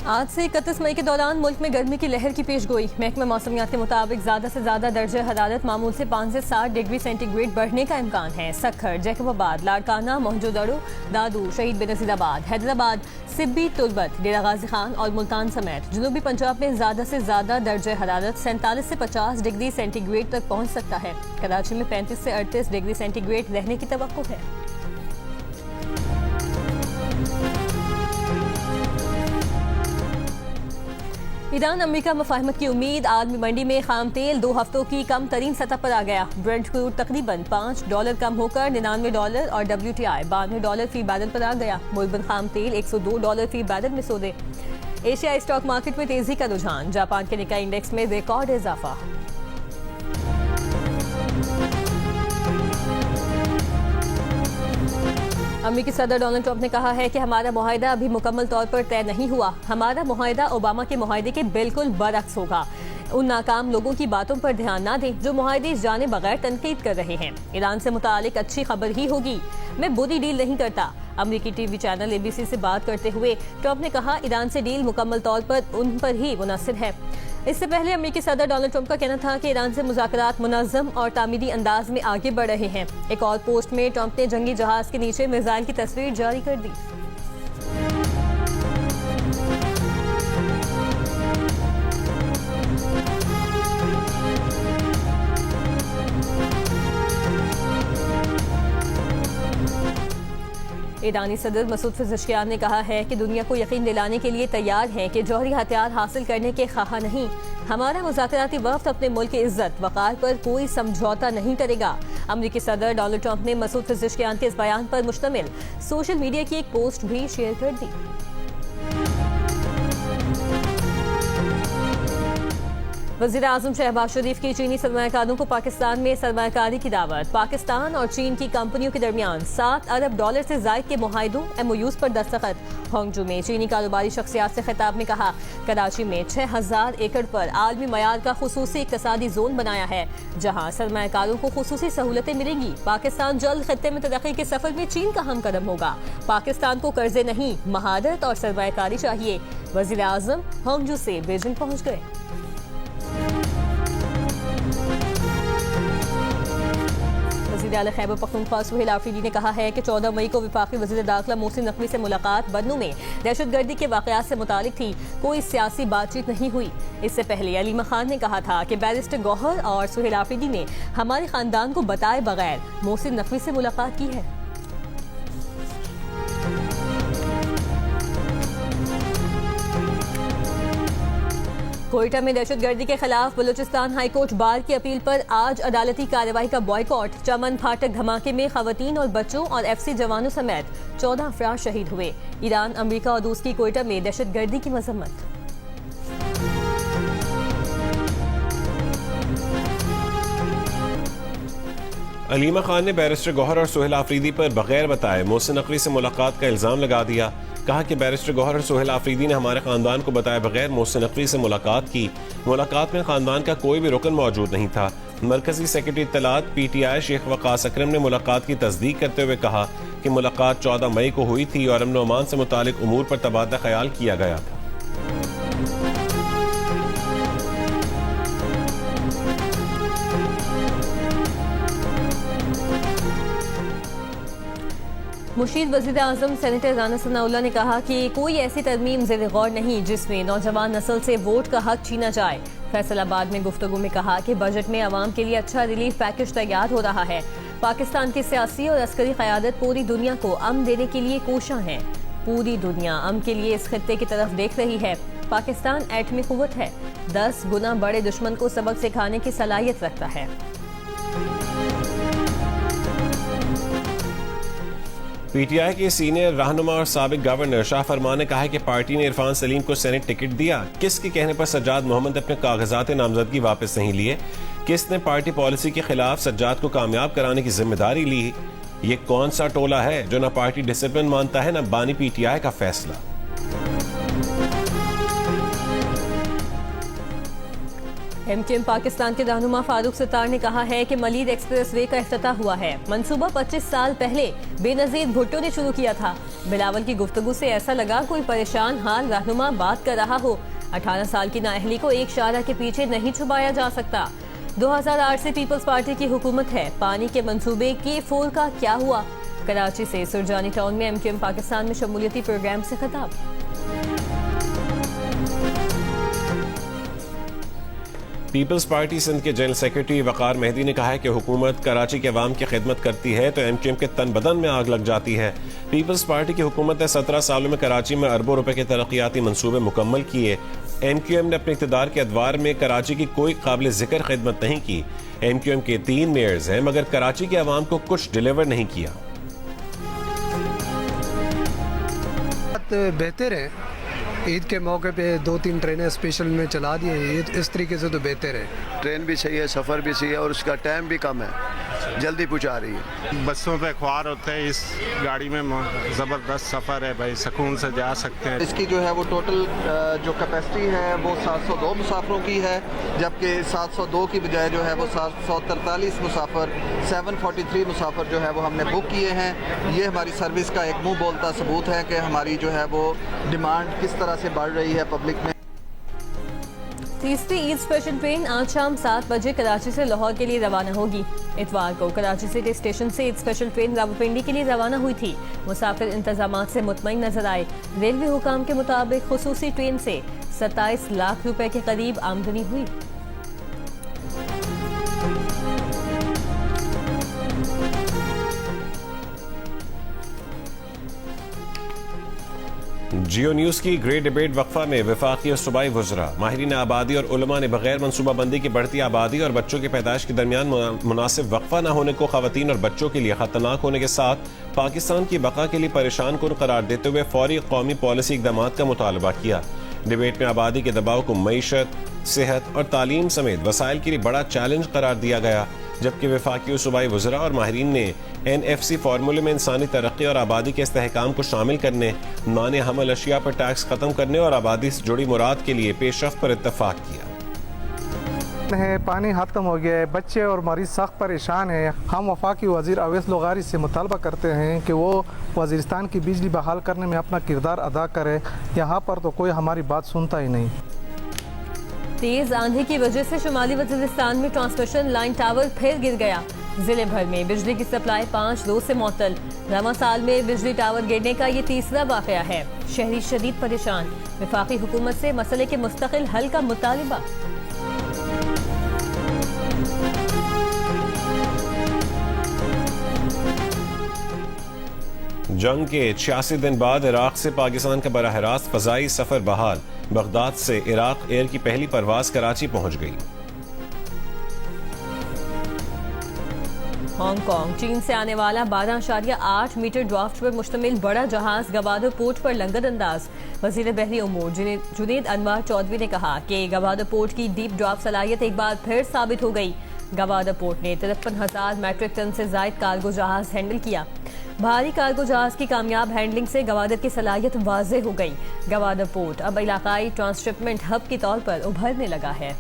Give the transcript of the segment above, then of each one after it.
आज से 31 मई के दौरान मुल्क में गर्मी की लहर की पेशगोई। महकमा मौसमियात के मुताबिक ज़्यादा से ज़्यादा दर्जे हरारत मामूल से 5 से 7 डिग्री सेंटीग्रेड बढ़ने का इम्कान है। सखर, जैकबाबाद, लाड़काना, मोहनजोदड़ो, दादू, शहीद बेनज़ीराबाद, हैदराबाद, सिब्बी, तुर्बत, डेरा गाजी खान और मुल्तान समेत जनूबी पंजाब में ज़्यादा से ज़्यादा दर्जे हरारत 47 से 50 डिग्री सेंटीग्रेड तक पहुँच सकता है। कराची में 35 से 38 डिग्री सेंटीग्रेड रहने की तवक्को है। ईरान अमेरिका मुफाहमत की उम्मीद। आलमी मंडी में खाम तेल 2 हफ्तों की कम तरीन सतह पर आ गया। ब्रेंट क्रूड तकरीबन $5 कम होकर $99 और WTI $92 फी बैरल पर आ गया। मुल्बन खाम तेल $102 फी बैरल में सौदे। एशियाई स्टॉक मार्केट में तेजी का रुझान। जापान के निकाई इंडेक्स में रिकॉर्ड इजाफा। अमेरिकी सदर डोनाल्ड ट्रंप ने कहा है कि हमारा मुआहिदा अभी मुकम्मल तौर पर तय नहीं हुआ। हमारा मुआहिदा ओबामा के मुआहिदे के बिल्कुल बरअक्स होगा। उन नाकाम लोगों की बातों पर ध्यान ना दें जो मुआहिदे जाने बगैर तनकीद कर रहे हैं। ईरान से मुतालिक अच्छी खबर ही होगी। मैं बुरी डील नहीं करता। अमेरिकी टीवी चैनल ABC से बात करते हुए ट्रंप ने कहा, ईरान से डील मुकम्मल तौर पर उन पर ही मुनहसर है। इससे पहले अमेरिकी सदर डोनाल्ड ट्रंप का कहना था कि ईरान से मुज़ाकरात मुनज़्ज़म और तामीरी अंदाज में आगे बढ़ रहे हैं। एक और पोस्ट में ट्रंप ने जंगी जहाज के नीचे मिसाइल की तस्वीर जारी कर दी। ईरानी सदर मसूद पेज़ेश्कियान ने कहा है कि दुनिया को यकीन दिलाने के लिए तैयार हैं कि जौहरी हथियार हासिल करने के ख्वाह नहीं। हमारा मुज़ाकराती वफ़द अपने मुल्क की इज्जत वक़ार पर कोई समझौता नहीं करेगा। अमेरिकी सदर डोनाल्ड ट्रंप ने मसूद पेज़ेश्कियान के इस बयान पर मुश्तमिल सोशल मीडिया की एक पोस्ट भी शेयर कर दी। वज़ीर आज़म शहबाज शरीफ की चीनी सरमायाकारों को पाकिस्तान में सरमायाकारी की दावत। पाकिस्तान और चीन की कंपनियों के दरमियान $7 अरब से ज़ायद के मुआहिदों MOUs पर दस्तखत। होंगजू में चीनी कारोबारी शख्सियात से खिताब में कहा, कराची में 6000 एकड़ पर आलमी मयार का खुसूसी इक़्तिसादी जोन बनाया है जहाँ सरमायाकारों को खुसूसी सहूलतें मिलेंगी। पाकिस्तान जल्द खित्ते में तरक्की के सफर में चीन का हम कदम होगा। पाकिस्तान को कर्जे नहीं, महारत और सरमायाकारी चाहिए। वज़ीर आज़म होंगजू से बीजिंग पहुँच गए। वज़ीर खैबर पख्तूनख्वा सुहेल आफरीदी ने कहा है कि 14 मई को वफाकी वज़ीर दाखिला मोहसिन नकवी से मुलाकात बन्नू में दहशतगर्दी के वाक़यात से मुतालिक थी। कोई सियासी बातचीत नहीं हुई। इससे पहले अलीमा खान ने कहा था कि बैरिस्टर गौहर और सुहेल आफरीदी ने हमारे खानदान को बताए बगैर मोहसिन नकवी से मुलाकात की है। कोयटा में दहशतगर्दी के खिलाफ बलूचिस्तान हाईकोर्ट बार की अपील पर आज अदालती कार्रवाई का बॉयकॉट। चमन फाटक धमाके में खवातीन और बच्चों और FC जवानों समेत 14 अफराद शहीद हुए। ईरान, अमेरिका और रूस की कोयटा में दहशतगर्दी की मजम्मत। अलीमा खान ने बैरिस्टर गौहर और सुहेल आफरीदी पर बगैर बताए मोहसिन नकवी से मुलाकात का इल्जाम लगा दिया। कहा कि बैरिस्टर गौहर और सुहेल आफरीदी ने हमारे खानदान को बताए बगैर मोहसिन नकवी से मुलाकात की। मुलाकात में खानदान का कोई भी रुकन मौजूद नहीं था। मरकजी सेक्रेटरी इत्तलात PTI शेख वकास अकरम ने मुलाकात की तस्दीक करते हुए कहा कि मुलाकात 14 मई को हुई थी और अमन व अमान से मुतालिक उमूर पर तबादला ख्याल किया गया था। मुशीद वज़ीर आज़म सेनेटर राना सनाउल्लाह ने कहा कि कोई ऐसी तरमीम ज़ेर गौर नहीं जिसमें नौजवान नस्ल से वोट का हक छीना जाए। फैसलाबाद में गुफ्तगू में कहा कि बजट में आवाम के लिए अच्छा रिलीफ पैकेज तैयार हो रहा है। पाकिस्तान की सियासी और अस्करी क़यादत पूरी दुनिया को अमन देने के लिए कोशां है। पूरी दुनिया अमन के लिए इस खित्ते की तरफ देख रही है। पाकिस्तान एटमी कुव्वत है, 10 गुना बड़े दुश्मन को सबक सिखाने की सलाहियत रखता है। PTI के सीनियर रहनुमा और साबिक गवर्नर शाह फरमान ने कहा है कि पार्टी ने इरफान सलीम को सेनेट टिकट दिया। किसके कहने पर सज्जाद मोहम्मद अपने कागजात नामजदगी वापस नहीं लिए? किसने पार्टी पॉलिसी के खिलाफ सज्जाद को कामयाब कराने की जिम्मेदारी ली? ये कौन सा टोला है जो न पार्टी डिसिप्लिन मानता है न बानी PTI का फैसला? एमक्यूएम पाकिस्तान के रहनुमा फारूक सत्तार ने कहा है कि मलीर एक्सप्रेस वे का इफ्तिताह हुआ है। मंसूबा 25 साल पहले बेनजीर भुट्टो ने शुरू किया था। बिलावल की गुफ्तगू से ऐसा लगा कोई परेशान हाल रहनुमा बात कर रहा हो। 18 साल की नाअहली को एक शारा के पीछे नहीं छुपाया जा सकता। 2008 से पीपल्स पार्टी की हुकूमत है। पानी के मंसूबे K4 का क्या हुआ? कराची से सुरजानी टाउन में एमक्यूएम पाकिस्तान में शमूलियती प्रोग्राम से खिताब। पीपल्स पार्टी सिंध के जनरल सेक्रेटरी वकार मेहदी ने कहा है कि हुकूमत कराची के अवाम की खिदमत करती है तो एमक्यूएम के तन बदन में आग लग जाती है। पीपल्स पार्टी की हुकूमत ने 17 सालों में कराची में अरबों रुपए के तरक्याती मंसूबे मुकम्मल किए। एमक्यूएम ने अपने इक़्तिदार के अदवार में कराची की कोई काबिल जिक्र खिदमत नहीं की। एमक्यूएम के 3 मेयर्स हैं मगर कराची के अवाम को कुछ डिलीवर नहीं किया। बेहतर है, ईद के मौके पे 2-3 ट्रेनें स्पेशल में चला दी हैं, इस तरीके से तो बेहतर है। ट्रेन भी सही है, सफ़र भी सही है और उसका टाइम भी कम है, जल्दी पहुंचा रही है। बसों पे ख्वार होते हैं, इस गाड़ी में ज़बरदस्त सफ़र है भाई, सुकून से जा सकते हैं। इसकी जो है वो टोटल जो कैपेसिटी है वो 702 मुसाफरों की है, जबकि 702 की बजाय जो है वो 743 मुसाफर 743 मुसाफर जो है वो हमने बुक किए हैं। ये हमारी सर्विस का एक मुंह बोलता सबूत है कि हमारी जो है वो डिमांड किस तरह से बढ़ रही है पब्लिक में। तीसरी ईद स्पेशल ट्रेन आज शाम 7 बजे कराची से लाहौर के लिए रवाना होगी। इतवार को कराची सिटी स्टेशन से ईद स्पेशल ट्रेन रावलपिंडी के लिए रवाना हुई थी। मुसाफिर इंतजामात से मुतमईन नजर आए। रेलवे हुकाम के मुताबिक खुसूसी ट्रेन से 27 लाख रुपए के करीब आमदनी हुई। जियो न्यूज की ग्रेट डिबेट वक्फा में वफाकी और सूबाई वज़रा, माहिरीन आबादी और उलमा ने बगैर मनसूबाबंदी की बढ़ती आबादी और बच्चों की पैदाइश के दरमियान मुनासिब वक्फा न होने को खवातीन और बच्चों के लिए खतरनाक होने के साथ पाकिस्तान की बका के लिए परेशान कुन करार देते हुए फौरी कौमी पॉलिसी इक़दामात का मुतालबा किया। डिबेट में आबादी के दबाव को मईशत, सेहत और तालीम समेत वसाइल के लिए बड़ा चैलेंज करार दिया गया, जबकि वफाकी और सूबाई वज़रा और माहिरीन ने NFC फार्मूले में इंसानी तरक्की और आबादी के इस्तेहकाम को शामिल करने, माने हमल अशिया पर टैक्स खत्म करने और आबादी से जुड़ी मुराद के लिए पेशरफ्त पर इत्तफाक किया है। पानी खत्म हो गया है, बच्चे और मरीज सख्त परेशान हैं। हम वफाकी वज़ीर अवैस लोगारी से मुतालबा करते हैं कि वो वज़ीरिस्तान की बिजली बहाल करने में अपना किरदार अदा करे। यहाँ पर तो कोई हमारी बात सुनता ही नहीं। तेज आंधी की वजह से शुमाली वज़ीरिस्तान में ट्रांसमिशन लाइन टावर फिर गिर गया। जिले भर में बिजली की सप्लाई 5 रोज से मुअत्तल। रवां साल में बिजली टावर गिरने का ये तीसरा वाक़या है। शहरी शदीद परेशान। वफाकी हुकूमत से मसले के मुस्तकिल हल का मुतालिबा। जंग के 86 दिन बाद इराक से पाकिस्तान का बराह रास्त फ़ज़ाई सफ़र बहाल। बगदाद से इराक एयर की पहली परवाज कराची पहुंच गई। हांगकांग चीन से आने वाला 12.8 मीटर ड्राफ्ट पर मुश्तमिल बड़ा जहाज गवादर पोर्ट पर लंगर अंदाज। वज़ीर बहरी उमूर जुनैद अनवार चौधरी ने कहा कि गवादर पोर्ट की डीप ड्राफ्ट सलाहियत एक बार फिर साबित हो गई। गवादर पोर्ट ने 53,000 मैट्रिक टन से जायद कार्गो जहाज हैंडल किया। भारी कार्गो जहाज की कामयाब हैंडलिंग से गवादर की सलाहियत वाज़ेह हो गई। गवादर पोर्ट अब इलाकाई ट्रांसशिपमेंट हब के तौर पर उभरने लगा है।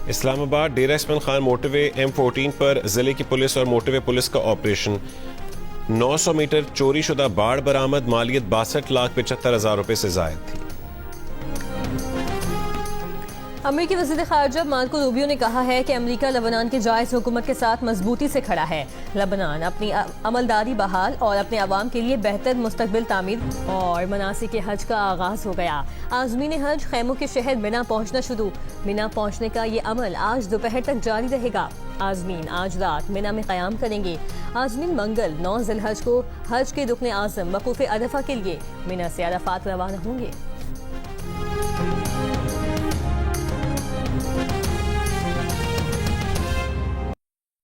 इस्लामाबाद डेरा इस्माइल खान मोटरवे M14 पर जिले की पुलिस और मोटरवे पुलिस का ऑपरेशन। 900 मीटर चोरी शुदा बाढ़ बरामद। मालियत 62,75,000 रुपए से जायद थी। अमेरिकी वज़ीर ख़ारजा मार्को रूबियो ने कहा है कि अमेरिका लबनान की जायज़ हुकूमत के साथ मजबूती से खड़ा है। लबनान अपनी अमलदारी बहाल और अपने अवाम के लिए बेहतर मुस्तकबिल तामीर। और मनासिक के हज का आगाज हो गया। आज़मीन हज खैमों के शहर मिना पहुंचना शुरू। मिना पहुंचने का ये अमल आज दोपहर तक जारी रहेगा। आज़मीन आज रात मिना में क़याम करेंगे। आज़मीन मंगल 9 ज़िलहज को हज के रुकने आज़म वक़ूफ़े अरफ़ा के लिए मिना से अरफ़ात रवाना होंगे।